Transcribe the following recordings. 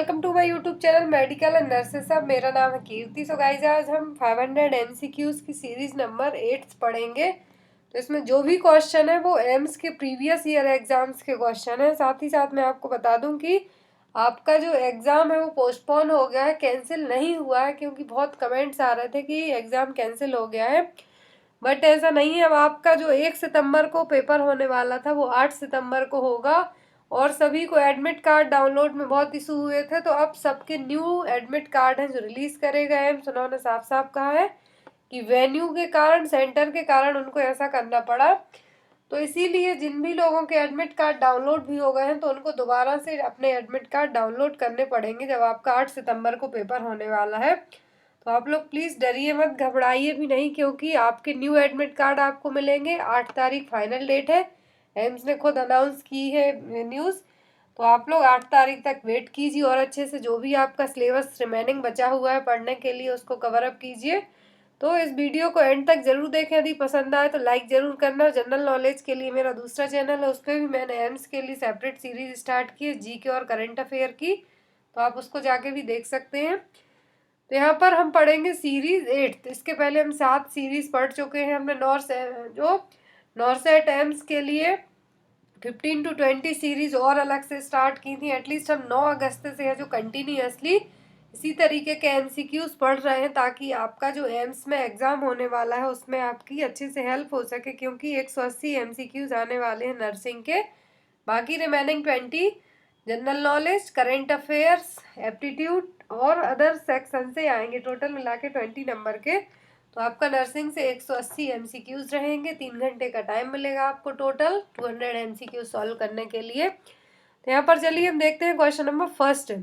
Welcome to my YouTube channel medical and nurses. अब मेरा नाम है कीर्ति। सो गाइज आज हम 500 एमसीक्यूज की सीरीज नंबर 8 पढ़ेंगे। तो इसमें जो भी क्वेश्चन है वो एम्स के प्रीवियस ईयर एग्जाम्स के क्वेश्चन है। साथ ही साथ मैं आपको बता दूं कि आपका जो एग्ज़ाम है वो पोस्टपोन हो गया है, कैंसिल नहीं हुआ है, क्योंकि बहुत कमेंट्स आ रहे थे कि एग्ज़ाम कैंसिल हो गया है। बट ऐसा नहीं है। अब आपका जो 1 सितंबर को पेपर होने वाला था वो 8 सितंबर को होगा। और सभी को एडमिट कार्ड डाउनलोड में बहुत इशू हुए थे, तो अब सबके न्यू एडमिट कार्ड हैं जो रिलीज़ करे गए हैं। उन्होंने साफ साफ कहा है कि वेन्यू के कारण, सेंटर के कारण उनको ऐसा करना पड़ा। तो इसीलिए जिन भी लोगों के एडमिट कार्ड डाउनलोड भी हो गए हैं तो उनको दोबारा से अपने एडमिट कार्ड डाउनलोड करने पड़ेंगे जब आपका 8 सितंबर को पेपर होने वाला है। तो आप लोग प्लीज़ डरिए मत, घबराइए भी नहीं, क्योंकि आपके न्यू एडमिट कार्ड आपको मिलेंगे। 8 तारीख फाइनल डेट है, एम्स ने खुद अनाउंस की है न्यूज़। तो आप लोग 8 तारीख तक वेट कीजिए और अच्छे से जो भी आपका सिलेबस रिमेनिंग बचा हुआ है पढ़ने के लिए उसको कवर अप कीजिए। तो इस वीडियो को एंड तक जरूर देखें। यदि पसंद आए तो लाइक ज़रूर करना। जनरल नॉलेज के लिए मेरा दूसरा चैनल है, उस पर भी मैंने एम्स के लिए सेपरेट सीरीज स्टार्ट की है, जीके और करंट अफेयर की, तो आप उसको जाके भी देख सकते हैं। तो यहाँ पर हम पढ़ेंगे सीरीज 8। इसके पहले हम 7 सीरीज पढ़ चुके हैं। हमने नॉर्सेट एम्स के लिए 15 to 20 सीरीज और अलग से स्टार्ट की थी। एटलीस्ट हम 9 अगस्त से है जो कंटिन्यूअसली इसी तरीके के एमसीक्यूज पढ़ रहे हैं, ताकि आपका जो एम्स में एग्ज़ाम होने वाला है उसमें आपकी अच्छे से हेल्प हो सके, क्योंकि 180 एमसीक्यूज आने वाले हैं नर्सिंग के। बाकी remaining 20 general knowledge, current affairs, aptitude और अदर सेक्शन से आएंगे। टोटल मिला के 20 नंबर के। तो आपका नर्सिंग से 180 एमसीक्यूज रहेंगे। 3 घंटे का टाइम मिलेगा आपको टोटल 200 एमसीक्यू सॉल्व करने के लिए। तो यहाँ पर चलिए हम देखते हैं question number first.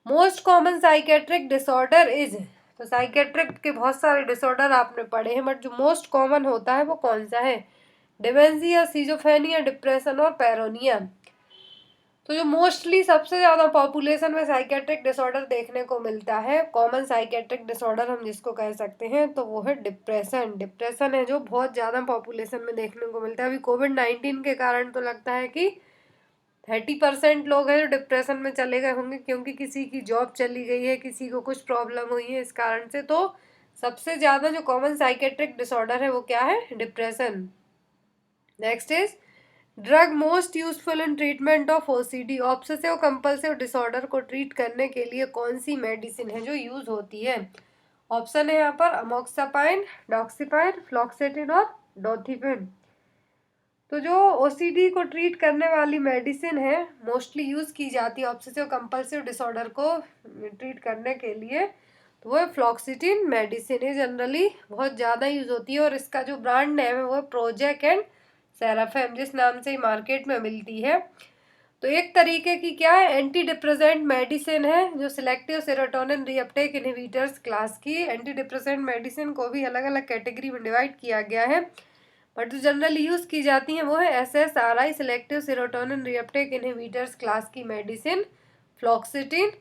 Most common psychiatric disorder is. तो साइकेट्रिक के बहुत सारे डिसऑर्डर आपने पढ़े हैं, बट जो मोस्ट कॉमन होता है वो कौन सा है? डिमेंशिया, सिजोफ्रेनिया, डिप्रेशन और पैरोनिया। तो जो मोस्टली सबसे ज़्यादा पॉपुलेशन में साइकेट्रिक डिसऑर्डर देखने को मिलता है, कॉमन साइकेट्रिक डिसऑर्डर हम जिसको कह सकते हैं, तो वो है डिप्रेशन। डिप्रेशन है जो बहुत ज़्यादा पॉपुलेशन में देखने को मिलता है। अभी कोविड-19 के कारण तो लगता है कि 30% लोग हैं जो डिप्रेशन में चले गए होंगे, क्योंकि किसी की जॉब चली गई है, किसी को कुछ प्रॉब्लम हुई है इस कारण से। तो सबसे ज़्यादा जो कॉमन साइकेट्रिक डिसऑर्डर है वो क्या है? Depression. Next is drug most useful in treatment of OCD. Obsessive compulsive disorder को ट्रीट करने के लिए कौन सी मेडिसिन है जो यूज होती है? ऑप्शन है यहाँ पर अमोक्सापाइन, डॉक्सीपाइन, फ्लॉक्सेटिन और डोथिपिन। तो जो ओसीडी को ट्रीट करने वाली मेडिसिन है, मोस्टली यूज की जाती है ऑब्सेसिव कंपल्सिव डिसऑर्डर को ट्रीट करने के लिए, तो वो है फ्लॉक्सिटिन मेडिसिन है। जनरली बहुत ज़्यादा यूज होती है और इसका जो ब्रांड नेम है वो है प्रोजेक एंड सेराफेम, जिस नाम से मार्केट में मिलती है। तो एक तरीके की क्या है, एंटी डिप्रेसेंट मेडिसिन है जो selective serotonin reuptake inhibitors class की। एंटी डिप्रेसेंट मेडिसिन को भी अलग अलग कैटेगरी में डिवाइड किया गया है, बट जो जनरली यूज़ की जाती है वो है SSRI, selective serotonin reuptake inhibitors class की मेडिसिन फ्लॉक्सिटिन।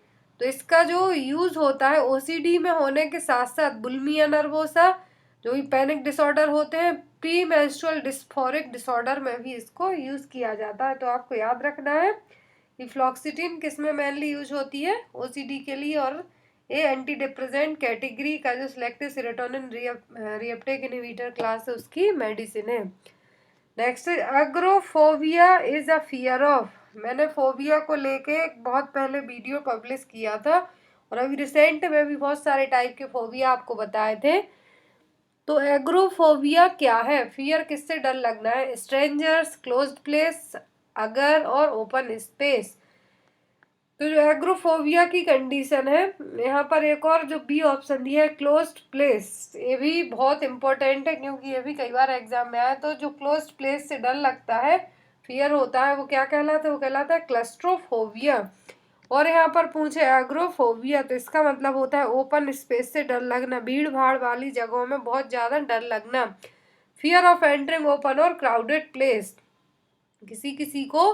तो इसका जो यूज़ होता है ओसीडी में होने के साथ साथ बुलिमिया नर्वोसा, जो भी पैनिक डिसऑर्डर होते हैं, प्री मेंस्ट्रुअल डिस्फोरिक डिसऑर्डर में भी इसको यूज़ किया जाता है। तो आपको याद रखना है कि फ्लॉक्सिटिन किस में मेनली यूज होती है? ओसीडी के लिए। और ये एंटी डिप्रेसेंट कैटेगरी का जो selective serotonin reuptake inhibitor class है उसकी मेडिसिन है। Next agoraphobia is a fear of. मैंने फोबिया को लेके बहुत पहले वीडियो पब्लिश किया था और अभी रिसेंट में भी बहुत सारे टाइप के फोबिया आपको बताए थे। तो एग्रोफोबिया क्या है? फियर किससे डर लगना है? स्ट्रेंजर्स, क्लोज्ड प्लेस, अगर और ओपन स्पेस। तो जो एग्रोफोबिया की कंडीशन है, यहाँ पर एक और जो बी ऑप्शन दिया है क्लोज्ड प्लेस, ये भी बहुत इंपॉर्टेंट है, क्योंकि ये भी कई बार एग्जाम में आया। तो जो क्लोज्ड प्लेस से डर लगता है, फियर होता है, वो क्या कहलाता है? वो कहलाता है क्लस्ट्रोफोबिया। और यहाँ पर पूछे एग्रोफोबिया, तो इसका मतलब होता है ओपन स्पेस से डर लगना, भीड़ भाड़ वाली जगहों में बहुत ज़्यादा डर लगना। फियर ऑफ एंटरिंग ओपन और क्राउडेड प्लेस। किसी किसी को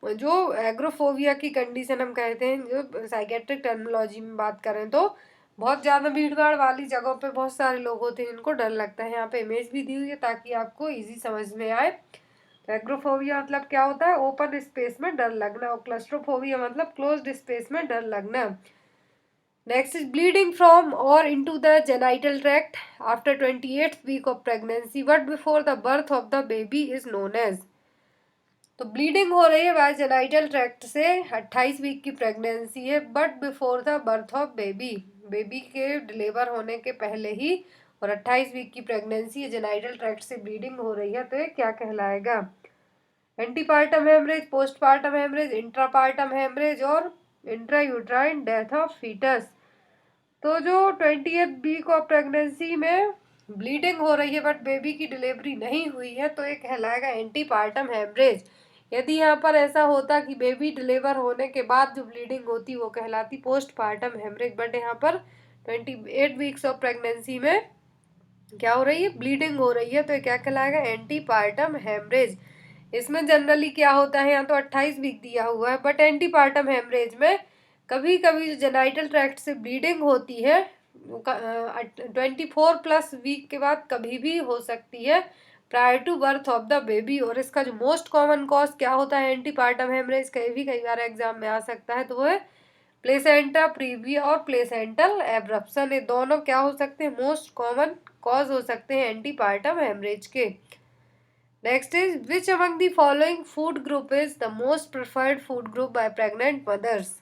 जो एग्रोफोबिया की कंडीशन हम कहते हैं, जो साइकेट्रिक टर्मिनोलॉजी में बात करें, तो बहुत ज़्यादा भीड़ भाड़ वाली जगहों पे बहुत सारे लोग होते हैं जिनको डर लगता है। यहाँ पे इमेज भी दी हुई है ताकि आपको इजी समझ में आए। तो एग्रोफोबिया मतलब क्या होता है, ओपन स्पेस में डर लगना, और क्लस्ट्रोफोबिया मतलब क्लोज्ड स्पेस में डर लगना। नेक्स्ट इज ब्लीडिंग फ्रॉम और into the genital tract after 28th week of pregnancy but before the birth of the baby is known as. तो ब्लीडिंग हो रही है वाइजेनाइटल ट्रैक्ट से 28 वीक की प्रेगनेंसी है, but before the birth of baby, baby के deliver होने के पहले ही, और 28 वीक की प्रेगनेंसी है, जेनाइटल ट्रैक्ट से ब्लीडिंग हो रही है, तो ये क्या कहलाएगा, antepartum haemorrhage, postpartum haemorrhage, intrapartum haemorrhage और इंट्रायूट्राइन डेथ ऑफ फीटस। तो जो 20th वीक ऑफ प्रेगनेंसी में ब्लीडिंग हो रही है बट बेबी की डिलीवरी नहीं हुई है, तो ये कहलाएगा एंटीपार्टम हेमरेज। यदि यहाँ पर ऐसा होता कि बेबी डिलीवर होने के बाद जो ब्लीडिंग होती वो कहलाती पोस्टपार्टम हेमरेज, बट यहाँ पर 28 वीक्स ऑफ प्रेगनेंसी में क्या हो रही है, ब्लीडिंग हो रही है, तो ये क्या कहलाएगा, एंटीपार्टम हेमरेज। इसमें जनरली क्या होता है, यहाँ तो 28 वीक दिया हुआ है, बट एंटीपार्टम हेमरेज में कभी कभी जो जेनाइटल ट्रैक्ट से ब्लीडिंग होती है 24+ वीक के बाद कभी भी हो सकती है, prior to birth of the baby. और इसका जो मोस्ट कॉमन कॉज क्या होता है एंटीपार्टम हेमरेज, कई बार एग्जाम में आ सकता है, तो वो है प्लेसेंटा प्रीविया और प्लेसेंटल एब्रप्शन। ये दोनों क्या हो सकते हैं, मोस्ट कॉमन कॉज हो सकते हैं एंटीपार्टम हेमरेज के। Next is which among the following food group is the most preferred food group by pregnant mothers.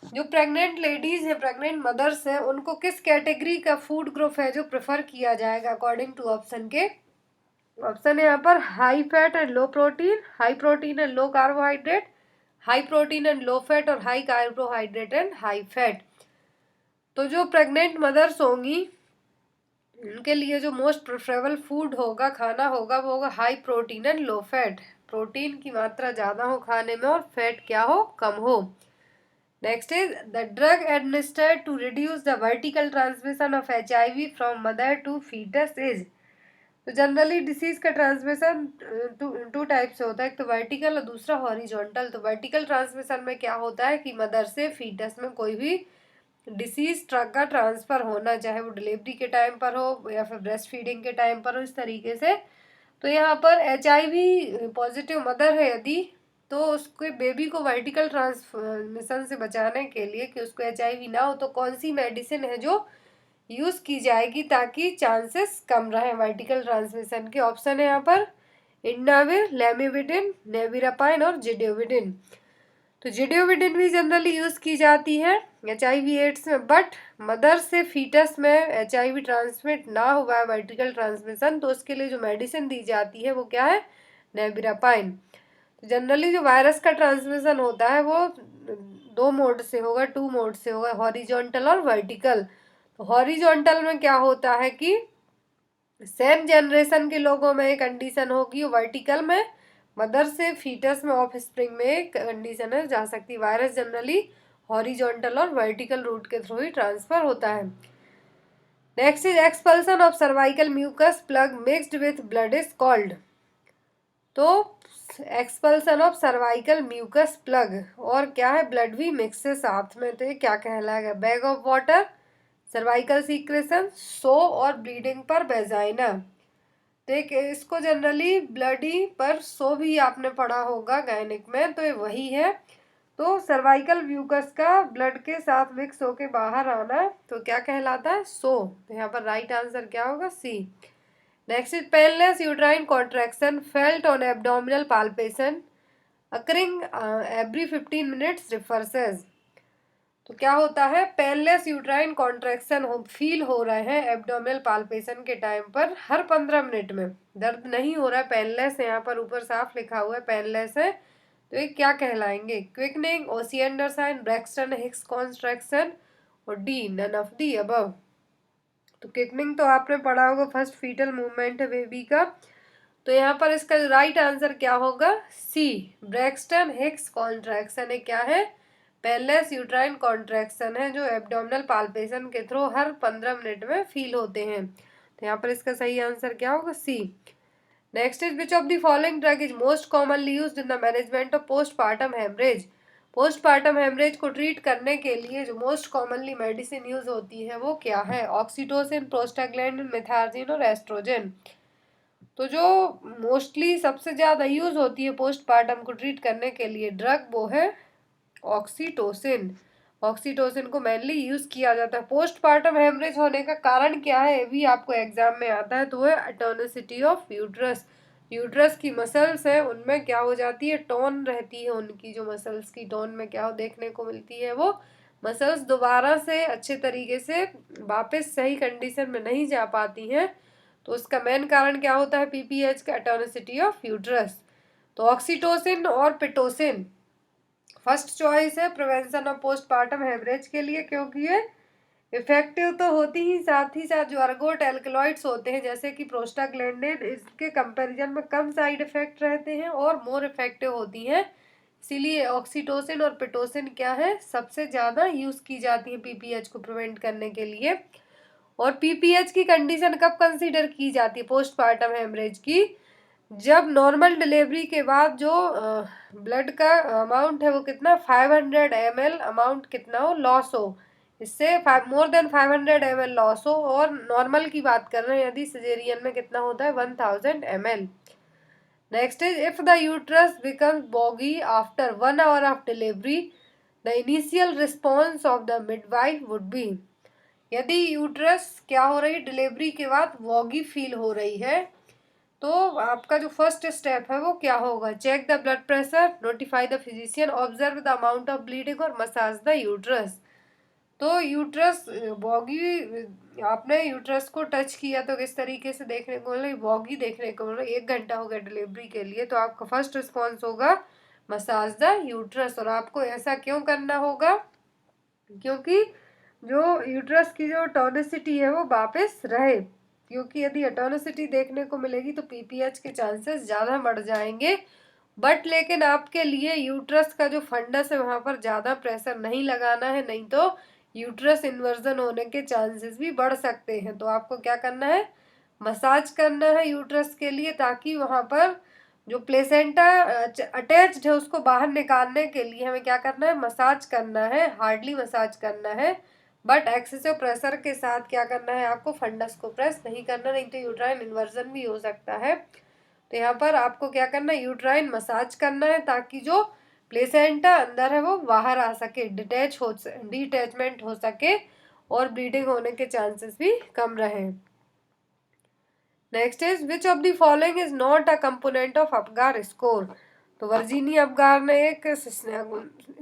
जो प्रेग्नेंट लेडीज है, प्रेग्नेंट मदर्स है, उनको किस कैटेगरी का फूड ग्रुप है जो प्रेफर किया जाएगा अकॉर्डिंग टू ऑप्शन के। ऑप्शन है यहाँ पर high fat and low protein, high protein and low carbohydrate, high protein and low fat, और high carbohydrate and high fat. तो जो प्रेग्नेंट मदर्स होंगी उनके लिए जो मोस्ट प्रेफरेबल फूड होगा, खाना होगा, वो होगा high protein and low fat. Protein की मात्रा ज़्यादा हो खाने में और फैट क्या हो, कम हो। Next is the drug administered to reduce the vertical transmission of HIV from mother to foetus is. तो जनरली डिसीज का ट्रांसमिशन टू टाइप से होता है, एक तो वर्टिकल और दूसरा हॉरिजॉन्टल। तो वर्टिकल ट्रांसमिशन में क्या होता है कि मदर से फीटस में कोई भी डिसीज ट्रक का ट्रांसफर होना, चाहे वो डिलीवरी के टाइम पर हो या फिर ब्रेस्ट फीडिंग के टाइम पर हो, इस तरीके से। तो यहाँ पर HIV पॉजिटिव मदर है यदि, तो उसके बेबी को वर्टिकल ट्रांसमिशन से बचाने के लिए कि उसको HIV ना हो, तो कौन सी मेडिसिन है जो यूज़ की जाएगी ताकि चांसेस कम रहे वर्टिकल ट्रांसमिशन के। ऑप्शन है यहाँ पर इंडाविर, लेमिविडिन, नेविरापाइन और जिडियोविडिन। तो जिडियोविडिन भी जनरली यूज़ की जाती है HIV एड्स में, बट मदर से फीटस में HIV ट्रांसमिट ना हुआ है वर्टिकल ट्रांसमिशन, तो उसके लिए जो मेडिसिन दी जाती है वो क्या है, नेविरापाइन। तो जनरली जो वायरस का ट्रांसमिशन होता है वो 2 मोड से होगा, 2 मोड से होगा, हॉरिजॉन्टल और वर्टिकल। तो हॉरिजॉन्टल में क्या होता है कि सेम जनरेशन के लोगों में एक कंडीशन होगी, वर्टिकल में मदर से फीटस में ऑफ स्प्रिंग में एक कंडीशन है जा सकती है। वायरस जनरली हॉरिजॉन्टल और वर्टिकल रूट के थ्रू ही ट्रांसफर होता है। Next is expulsion of cervical mucus plug mixed with blood is called. तो expulsion of cervical mucus plug और क्या है, ब्लड भी मिक्स है साथ में, तो ये क्या कहलाएगा, bag of water, cervical secretion, so और ब्लीडिंग पर बेजाइना। तो एक इसको जनरली ब्लडी पर सो भी आपने पढ़ा होगा गायनिक में, तो ये वही है। तो सर्वाइकल म्यूकस का ब्लड के साथ मिक्स होके बाहर आना तो क्या कहलाता है, सो। तो यहाँ पर राइट आंसर क्या होगा, C. Next is painless uterine contraction felt on abdominal palpation occurring every 15 minutes refers as. तो क्या होता है, पेनलेस यूट्राइन कॉन्ट्रैक्शन फील हो रहे हैं एब्डोमिनल पाल्पेशन के टाइम पर हर 15 मिनट में, दर्द नहीं हो रहा है, पेनलेस है, यहाँ पर ऊपर साफ लिखा हुआ है पेनलेस है, तो ये क्या कहलाएंगे, quickening, Osiander sign, Braxton Hicks contraction और D none of the above. तो क्विकनिंग तो आपने पढ़ा होगा, फर्स्ट फीटल मूवमेंट है बेबी का, तो यहाँ पर इसका राइट आंसर क्या होगा, सी, ब्रैक्सटन हिक्स कॉन्ट्रैक्शन है, क्या है, पेनलेस यूट्राइन कॉन्ट्रैक्शन है जो एब्डोमिनल पाल्पेशन के थ्रू हर 15 मिनट में फील होते हैं। तो यहाँ पर इसका सही आंसर क्या होगा, C. Next is which of the following drug is most commonly used in the management of postpartum haemorrhage. Postpartum haemorrhage को ट्रीट करने के लिए जो मोस्ट कॉमनली मेडिसिन यूज होती है वो क्या है, ऑक्सीटोसिन, प्रोस्टाग्लैंडिन, मेथार्जिन और एस्ट्रोजन। तो जो मोस्टली सबसे ज़्यादा यूज़ होती है पोस्टपार्टम को ट्रीट करने के लिए ड्रग, वो है ऑक्सीटोसिन। ऑक्सीटोसिन को मेनली यूज़ किया जाता है। पोस्टपार्टम हेमरेज होने का कारण क्या है, ये भी आपको एग्जाम में आता है, तो है एटोनिसिटी ऑफ यूट्रस। यूट्रस की मसल्स है उनमें क्या हो जाती है, टोन रहती है उनकी, जो मसल्स की टोन में क्या देखने को मिलती है, वो मसल्स दोबारा से अच्छे तरीके से वापस सही कंडीशन में नहीं जा पाती हैं। तो उसका मेन कारण क्या होता है, पीपीएच का, एटोनिसिटी ऑफ यूट्रस। तो ऑक्सीटोसिन और पिटोसिन फर्स्ट चॉइस है प्रिवेंशन ऑफ पोस्टपार्टम हेमरेज के लिए, क्योंकि ये इफेक्टिव तो होती ही, साथ ही साथ जो अर्गोट एल्कलॉइड्स होते हैं जैसे कि प्रोस्टाग्लैंडिन, इसके कंपैरिजन में कम साइड इफेक्ट रहते हैं और मोर इफेक्टिव होती हैं। इसीलिए ऑक्सीटोसिन और पिटोसिन क्या है, सबसे ज़्यादा यूज़ की जाती है पीपीएच को प्रिवेंट करने के लिए। और पीपीएच की कंडीशन कब कंसीडर की जाती है पोस्टपार्टम हेमरेज की, जब नॉर्मल डिलीवरी के बाद जो ब्लड का अमाउंट है वो कितना 500 ml अमाउंट कितना हो, लॉस हो, इससे मोर देन 500 ml लॉस हो, और नॉर्मल की बात कर रहे हैं यदि सिजेरियन में कितना होता है 1000 ml। Next is if the uterus becomes boggy after 1 hour of delivery, the initial response of the midwife would be. यदि यूट्रस क्या हो रही है डिलीवरी के बाद वॉगी फील हो रही है, तो आपका जो फर्स्ट स्टेप है वो क्या होगा, check the blood pressure, notify the physician, observe the amount of bleeding और मसाज द यूट्रस। तो यूट्रस बॉगी, आपने यूट्रस को टच किया तो किस तरीके से देखने को मिला, बॉगी देखने को मिला, 1 घंटा हो गया डिलीवरी के लिए, तो आपका फर्स्ट रिस्पॉन्स होगा मसाज द यूट्रस। और आपको ऐसा क्यों करना होगा, क्योंकि जो यूट्रस की जो टॉनिसिटी है वो वापस रहे, क्योंकि यदि एटोनिसिटी देखने को मिलेगी तो पीपीएच के चांसेस ज़्यादा बढ़ जाएंगे। बट लेकिन आपके लिए यूट्रस का जो फंडस है वहाँ पर ज़्यादा प्रेशर नहीं लगाना है, नहीं तो यूट्रस इन्वर्जन होने के चांसेस भी बढ़ सकते हैं। तो आपको क्या करना है, मसाज करना है यूट्रस के लिए, ताकि वहाँ पर जो प्लेसेंटा अटैच्ड है उसको बाहर निकालने के लिए हमें क्या करना है, मसाज करना है, हार्डली मसाज करना है, बट एक्सेसिव प्रेशर के साथ क्या करना है, आपको फंडस को प्रेस नहीं करना, नहीं तो यूट्राइन इन्वर्जन भी हो सकता है। तो यहाँ पर आपको क्या करना है, यूट्राइन मसाज करना है, ताकि जो प्लेसेंटा अंदर है वो बाहर आ सके, डिटैचमेंट हो सके और ब्लीडिंग होने के चांसेस भी कम रहे। Next is which of the following is not a component of Apgar score. तो वर्जीनी अपगार ने एक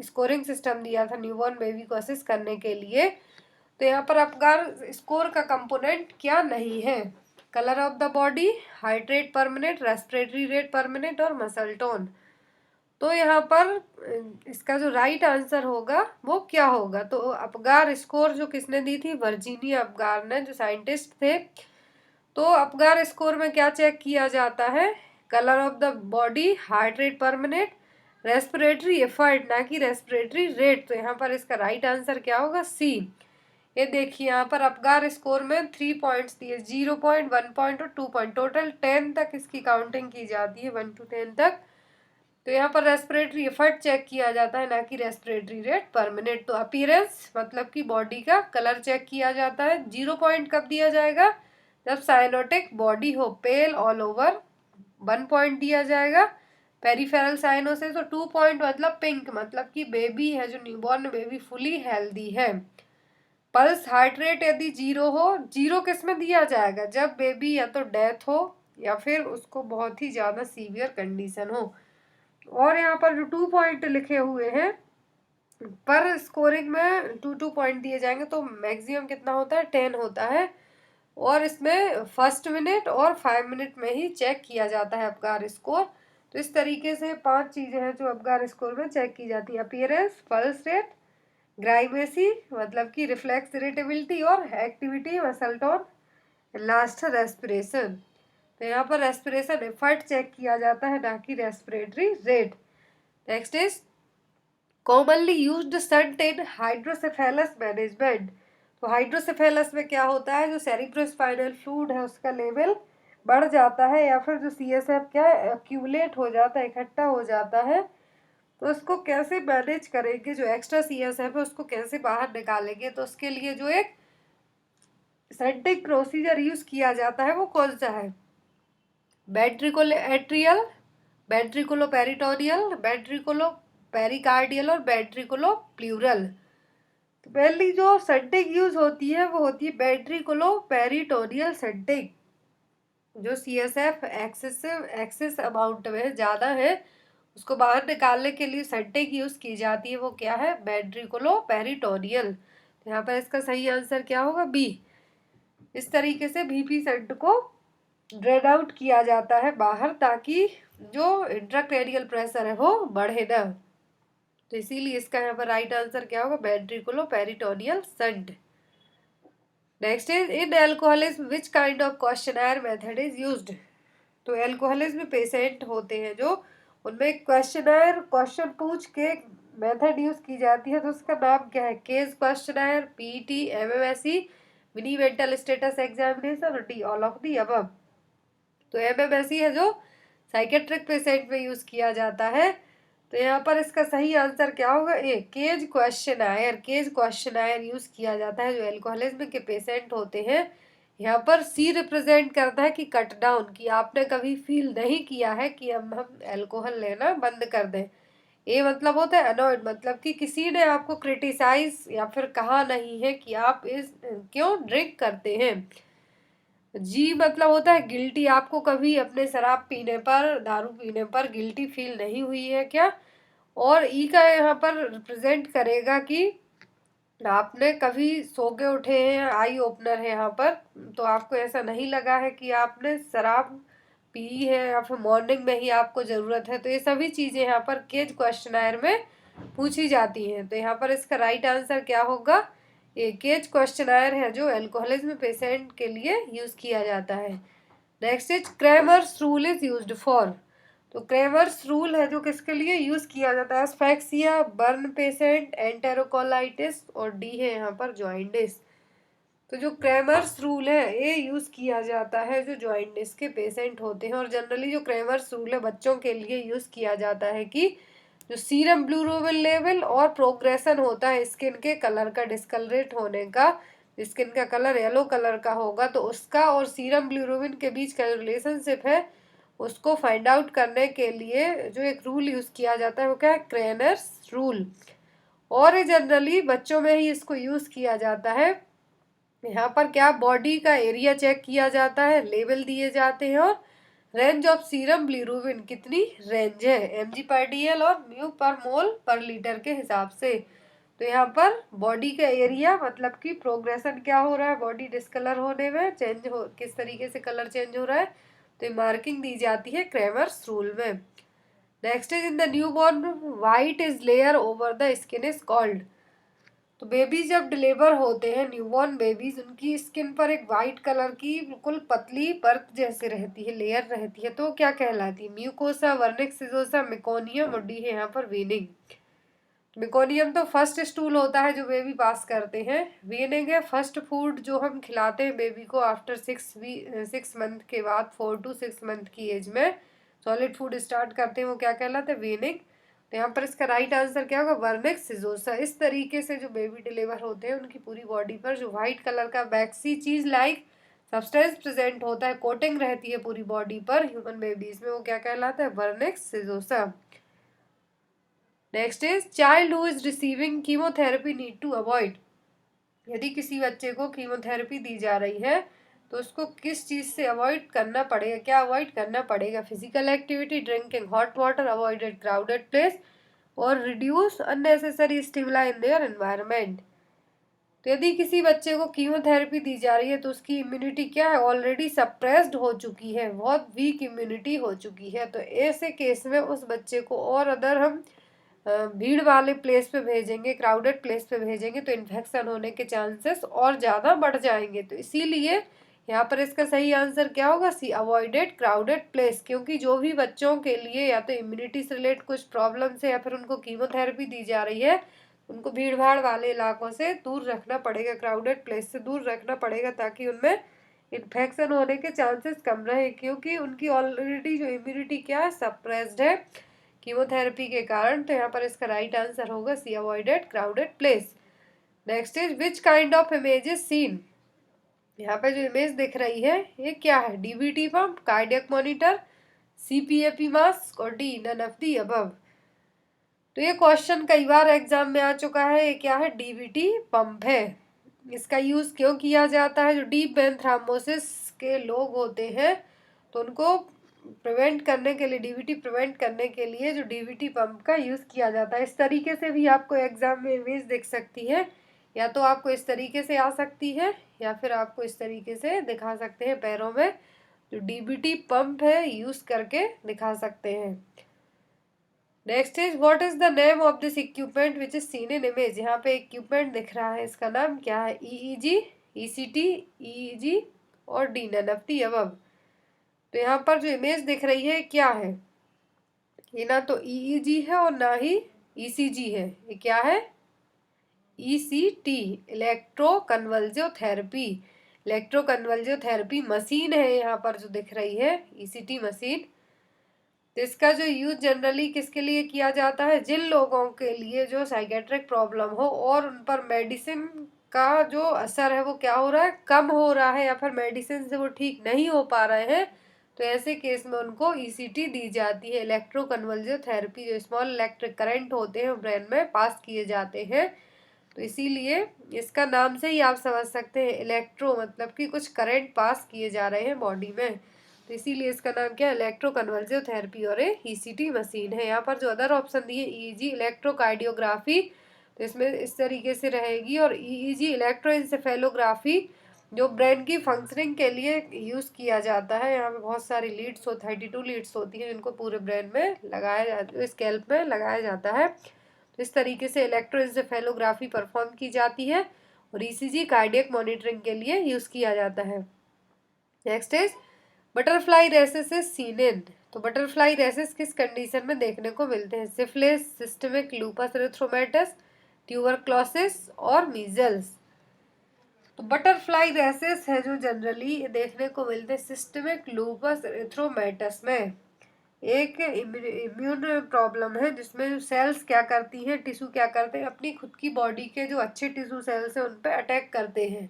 स्कोरिंग सिस्टम दिया था न्यूबॉर्न बेबी को असिस्ट करने के लिए। तो यहाँ पर अपगार स्कोर का कंपोनेंट क्या नहीं है, colour of the body, heart rate पर मिनट, रेस्पिरेटरी रेट पर मिनट और मसल टोन। तो यहाँ पर इसका जो राइट आंसर होगा वो क्या होगा, तो अपगार स्कोर जो किसने दी थी, वर्जीनी अपगार ने, जो साइंटिस्ट थे। तो अपगार स्कोर में क्या चेक किया जाता है, colour of the body, heart rate पर मिनट, रेस्पिरेटरी एफर्ट, ना कि रेस्पिरेटरी रेट। तो यहाँ पर इसका राइट आंसर क्या होगा, सी। ये देखिए यहाँ पर अपगार स्कोर में 3 पॉइंट्स दिए, 0 पॉइंट, 1 पॉइंट और 2 पॉइंट, टोटल 10 तक इसकी काउंटिंग की जाती है, 1 to 10 तक। तो यहाँ पर रेस्पिरेटरी एफर्ट चेक किया जाता है, ना कि रेस्पिरेटरी रेट पर मिनट। तो अपीयरेंस मतलब कि बॉडी का कलर चेक किया जाता है। 0 पॉइंट कब दिया जाएगा, जब साइनोटिक बॉडी हो, पेल ऑल ओवर। 1 पॉइंट दिया जाएगा पेरिफेरल साइनोसिस, और 2 पॉइंट मतलब पिंक, मतलब कि बेबी है, जो न्यूबॉर्न बेबी फुली हेल्दी है। पल्स हार्ट रेट यदि 0 हो, 0 किस में दिया जाएगा, जब बेबी या तो डेथ हो या फिर उसको बहुत ही ज़्यादा सीवियर कंडीशन हो। और यहाँ पर जो 2 पॉइंट लिखे हुए हैं, पर स्कोरिंग में 2 पॉइंट दिए जाएंगे, तो मैक्सिमम कितना होता है, 10 होता है। और इसमें फर्स्ट मिनट और 5 मिनट में ही चेक किया जाता है अपगार स्कोर। तो इस तरीके से 5 चीज़ें हैं जो अपगार स्कोर में चेक की जाती है, अपीयरेंस, पल्स रेट, ग्राइमेसी मतलब कि रिफ्लेक्स इरिटेबिलिटी, और activity, muscle tone, last respiration. तो यहाँ पर रेस्पिरेशन एफर्ट चेक किया जाता है, ना कि respiratory rate. Next is commonly used stunt in hydrocephalus management. तो हाइड्रोसेफेलस में क्या होता है, जो सेरिब्रोस्पाइनल फ्लूइड है उसका लेवल बढ़ जाता है, या फिर जो सीएसएफ क्या एक्यूमुलेट हो जाता है, इकट्ठा हो जाता है। तो उसको कैसे मैनेज करेंगे, जो एक्स्ट्रा सीएसएफ है उसको कैसे बाहर निकालेंगे, तो उसके लिए जो एक साइंटिफिक प्रोसीजर यूज किया जाता है वो कौन सा है, वेंट्रिकुलो एट्रियल, वेंट्रिकुलो पेरिटोनियल, वेंट्रिकुलो पेरिकार्डियल और वेंट्रिकुलो प्लूरल। तो पहली जो सेंटिंग यूज होती है वो होती है वेंट्रिकुलो पेरिटोनियल सेंटिंग। जो CSF एक्सेस अमाउंट में ज़्यादा है उसको बाहर निकालने के लिए सेंटिंग यूज की जाती है, वो क्या है? वेंट्रिकुलो पेरिटोनियल। तो यहाँ पर इसका सही आंसर क्या होगा? बी। इस तरीके से VP सेंट को ड्रेन आउट किया जाता है बाहर, ताकि जो इंट्राक्रेनियल प्रेशर है वो बढ़े ना। तो इसीलिए इसका यहाँ पर राइट आंसर क्या होगा? Ventriculo peritoneal shunt. Next is in alcoholism which kind of questionnaire method is used. तो एल्कोहलिज्म में पेशेंट होते हैं जो, उनमें क्वेश्चन पूछ के मेथड यूज की जाती है, तो उसका नाम क्या है? Case questionnaire, PET, MMSE, mini mental status examination और D all of the above. तो MMSE है जो साइकेट्रिक पेशेंट में यूज किया जाता है। तो यहाँ पर इसका सही आंसर क्या होगा? ए, केज क्वेश्चनायर यूज किया जाता है जो एल्कोहलिज्म के पेशेंट होते हैं। यहाँ पर C रिप्रेजेंट करता है कि कट डाउन, कि आपने कभी फील नहीं किया है कि अब हम एल्कोहल लेना बंद कर दें। ए मतलब होता है अनॉयड, मतलब कि किसी ने आपको क्रिटिसाइज या फिर कहा नहीं है कि आप इस क्यों ड्रिंक करते हैं। जी मतलब होता है गिल्टी, आपको कभी अपने शराब पीने पर, दारू पीने पर गिल्टी फील नहीं हुई है क्या। और ई का यहाँ पर रिप्रेजेंट करेगा कि आपने कभी सो के उठे हैं, आई ओपनर है यहाँ पर, तो आपको ऐसा नहीं लगा है कि आपने शराब पी है या फिर मॉर्निंग में ही आपको ज़रूरत है। तो ये सभी चीज़ें यहाँ पर केज क्वेश्चनायर में पूछी जाती हैं। तो यहाँ पर इसका राइट आंसर क्या होगा? ये केज क्वेश्चनायर है जो एल्कोहलिज्म पेशेंट के लिए यूज़ किया जाता है। Next is Cramer's rule is used for. तो क्रेमर्स रूल है जो किसके लिए यूज किया जाता है? एस्फेक्सिया, बर्न पेशेंट, एंटेरोकोलाइटिस और डी है यहाँ पर जॉइंडिस। तो जो क्रेमर्स रूल है ये यूज किया जाता है जो जॉइंडिस के पेशेंट होते हैं। और जनरली जो क्रेमर्स रूल है बच्चों के लिए यूज किया जाता है कि जो सीरम ब्लूरोबिन लेवल और प्रोग्रेशन होता है स्किन के कलर का डिस्कलरेट होने का, स्किन का कलर येलो कलर का होगा, तो उसका और सीरम ब्लूरोबिन के बीच का रिलेशनशिप है उसको फाइंड आउट करने के लिए जो एक रूल यूज किया जाता है वो क्या है? क्रेनर्स रूल। और ये जनरली बच्चों में ही इसको यूज किया जाता है। यहाँ पर क्या बॉडी का एरिया चेक किया जाता है, लेवल दिए जाते हैं और रेंज ऑफ सीरम बिलिरुबिन कितनी रेंज है mg/dl और म्यू पर मोल पर लीटर के हिसाब से। तो यहाँ पर बॉडी का एरिया मतलब कि प्रोग्रेशन क्या हो रहा है बॉडी डिस्कलर होने में, चेंज हो किस तरीके से कलर चेंज हो रहा है, तो ये मार्किंग दी जाती है क्रेमर्स रूल में। Next is in the new born white is layer over the skin is called. तो बेबीज जब डिलीवर होते हैं, न्यूबॉर्न बेबीज, उनकी स्किन पर एक वाइट कलर की बिल्कुल पतली परत जैसे रहती है, लेयर रहती है, तो क्या कहलाती है? म्यूकोसा, वर्निक्स सिजोसा, मेकोनियम और डी है यहाँ पर वीनिंग। मेकोनियम तो फर्स्ट स्टूल होता है जो बेबी पास करते हैं। वीनिंग है फर्स्ट फूड जो हम खिलाते हैं बेबी को आफ्टर 6 मंथ के बाद, 4 to 6 मंथ की एज में सॉलिड फूड स्टार्ट करते हैं, वो क्या कहलाता है? वीनिंग। तो यहाँ पर इसका राइट आंसर क्या होगा? वर्निक्स सिजोसा। इस तरीके से जो बेबी डिलीवर होते हैं उनकी पूरी बॉडी पर जो व्हाइट कलर का वैक्सी चीज लाइक सब्सटेंस प्रेजेंट होता है, कोटिंग रहती है पूरी बॉडी पर ह्यूमन बेबीज में, वो क्या कहलाता है? Vernix caseosa. Next is child who is receiving chemotherapy need to avoid. यदि किसी बच्चे को कीमोथेरेपी दी जा रही है तो उसको किस चीज़ से अवॉइड करना पड़ेगा? क्या अवॉइड करना पड़ेगा? Physical activity, drinking hot water, avoided crowded place और reduce unnecessary stimuli in their environment. तो यदि किसी बच्चे को कीमोथेरेपी दी जा रही है तो उसकी इम्यूनिटी क्या है? ऑलरेडी सप्रेस्ड हो चुकी है, बहुत वीक इम्यूनिटी हो चुकी है। तो ऐसे केस में उस बच्चे को और अदर हम भीड़ वाले प्लेस पे भेजेंगे, क्राउडेड प्लेस पे भेजेंगे, तो इन्फेक्शन होने के चांसेस और ज़्यादा बढ़ जाएंगे। तो इसीलिए यहाँ पर इसका सही आंसर क्या होगा? C, avoided crowded place. क्योंकि जो भी बच्चों के लिए या तो इम्यूनिटी से रिलेटेड कुछ प्रॉब्लम है या फिर उनको कीमोथेरेपी दी जा रही है, उनको भीड़ भाड़ वाले इलाकों से दूर रखना पड़ेगा, क्राउडेड प्लेस से दूर रखना पड़ेगा, ताकि उनमें इन्फेक्शन होने के चांसेस कम रहे, क्योंकि उनकी ऑलरेडी जो इम्यूनिटी क्या है? सप्रेस्ड है कीमोथेरेपी के कारण। तो यहाँ पर इसका राइट आंसर होगा C, avoided crowded place. Next is which kind of image is seen. यहाँ पे जो इमेज दिख रही है ये क्या है? DBT pump, cardiac monitor, CPAP mask और D none of the above. तो ये क्वेश्चन कई बार एग्जाम में आ चुका है। ये क्या है? डीबीटी पंप है। इसका यूज क्यों किया जाता है? जो डीप वेन थ्रोम्बोसिस के लोग होते हैं तो उनको प्रिवेंट करने के लिए, डीवीटी प्रिवेंट करने के लिए जो डीवीटी पंप का यूज किया जाता है। इस तरीके से भी आपको एग्जाम में इमेज दिख सकती है, या तो आपको इस तरीके से आ सकती है या फिर आपको इस तरीके से दिखा सकते हैं, पैरों में जो डीबीटी पंप है यूज करके दिखा सकते हैं। Next is what is the name of this equipment which is seen in image. यहाँ पे इक्विपमेंट दिख रहा है, इसका नाम क्या है? ईईजी, ईसीटी, ईईजी और D none of the above. तो यहाँ पर जो इमेज दिख रही है क्या है? ये ना तो ईईजी है और ना ही ईसीजी है। ये क्या है? ECT, electro convulsive therapy. Electro convulsive therapy machine है यहाँ पर जो दिख रही है, ईसीटी मशीन। तो इसका जो यूज जनरली किसके लिए किया जाता है? जिन लोगों के लिए जो साइकेट्रिक प्रॉब्लम हो और उन पर मेडिसिन का जो असर है वो क्या हो रहा है? कम हो रहा है, या फिर मेडिसिन से वो ठीक नहीं हो पा रहे हैं, तो ऐसे केस में उनको ईसीटी दी जाती है, इलेक्ट्रो कन्वल्सिव थेरेपी। जो स्मॉल इलेक्ट्रिक करंट होते हैं ब्रेन में पास किए जाते हैं, तो इसीलिए इसका नाम से ही आप समझ सकते हैं, इलेक्ट्रो मतलब कि कुछ करंट पास किए जा रहे हैं बॉडी में, तो इसीलिए इसका नाम क्या है? इलेक्ट्रो कन्वल्सिव थेरेपी और ईसीटी मशीन है। यहाँ पर जो अदर ऑप्शन दिए, ईईजी इलेक्ट्रोकार्डियोग्राफी, तो इसमें इस तरीके से रहेगी, और ईईजी इलेक्ट्रोएंसेफेलोग्राफी जो ब्रेन की फंक्शनिंग के लिए यूज किया जाता है। यहाँ पे बहुत सारी लीड्स 32 लीड्स होती हैं जिनको पूरे ब्रेन में लगाया जाता है, स्कैल्प में लगाया जाता है। तो इस तरीके से इलेक्ट्रोएंसेफेलोग्राफी परफॉर्म की जाती है, और ईसीजी कार्डियक मॉनिटरिंग के लिए यूज किया जाता है। Next is butterfly rashes is seen in. तो बटरफ्लाई रेसेस किस कंडीशन में देखने को मिलते हैं? सिफिलिस, सिस्टमिक लूपस एरिथ्रोमेटस, ट्यूबरक्लोसिस और मीजल्स। तो बटरफ्लाई रेसेस है जो जनरली देखने को मिलते हैं सिस्टमिक लूपस एरिथ्रोमेटस में। एक इम्यून प्रॉब्लम है जिसमें सेल्स क्या करती हैं, टिश्यू क्या करते हैं, अपनी खुद की बॉडी के जो अच्छे टिश्यू सेल्स हैं उन पर अटैक करते हैं।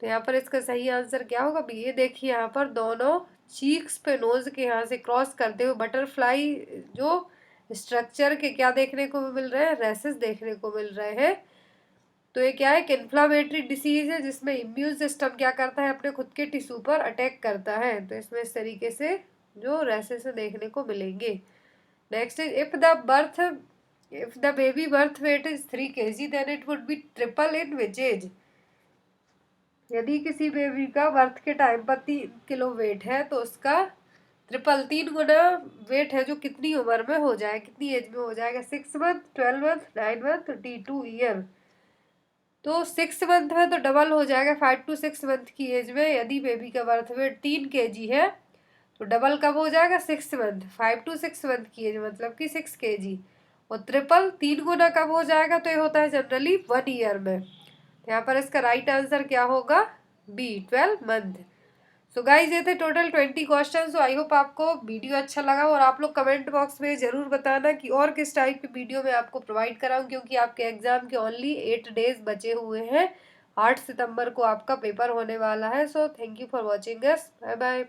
तो यहाँ पर इसका सही आंसर क्या होगा? ये देखिए यहाँ पर दोनों चीक्स पे नोज के यहाँ से क्रॉस करते हुए बटरफ्लाई जो स्ट्रक्चर के क्या देखने को मिल रहे हैं? रेसेस देखने को मिल रहे हैं। तो ये क्या है? एक इन्फ्लामेटरी डिसीज है जिसमें इम्यून सिस्टम क्या करता है? अपने खुद के टिश्यू पर अटैक करता है। तो इसमें इस तरीके से जो रेसेस देखने को मिलेंगे। Next is if the baby birth weight is 3 kg then it would be triple in which age. यदि किसी बेबी का बर्थ के टाइम पर 3 किलो वेट है तो उसका ट्रिपल 3 गुना वेट है जो कितनी उम्र में हो जाए, कितनी एज में हो जाएगा? 6 मंथ, 12 मंथ, 9 मंथ, 22 ईयर। तो 6 मंथ में तो डबल हो जाएगा, 5 to 6 मंथ की एज में यदि बेबी का बर्थ वेट 3 kg है तो डबल कब हो जाएगा? 6 मंथ, 5 to 6 मंथ की एज मतलब कि 6 kg। और ट्रिपल 3 गुना कब हो जाएगा? तो ये होता है जनरली 1 ईयर में। यहाँ पर इसका राइट आंसर क्या होगा? B, 12 month. सो गाइज ये थे total 20 question. So I hope आपको वीडियो अच्छा लगा, और आप लोग कमेंट बॉक्स में ज़रूर बताना कि और किस टाइप की वीडियो मैं आपको प्रोवाइड कराऊँ, क्योंकि आपके एग्जाम के ओनली 8 डेज बचे हुए हैं। 8 सितंबर को आपका पेपर होने वाला है। So thank you for watching us. Bye bye.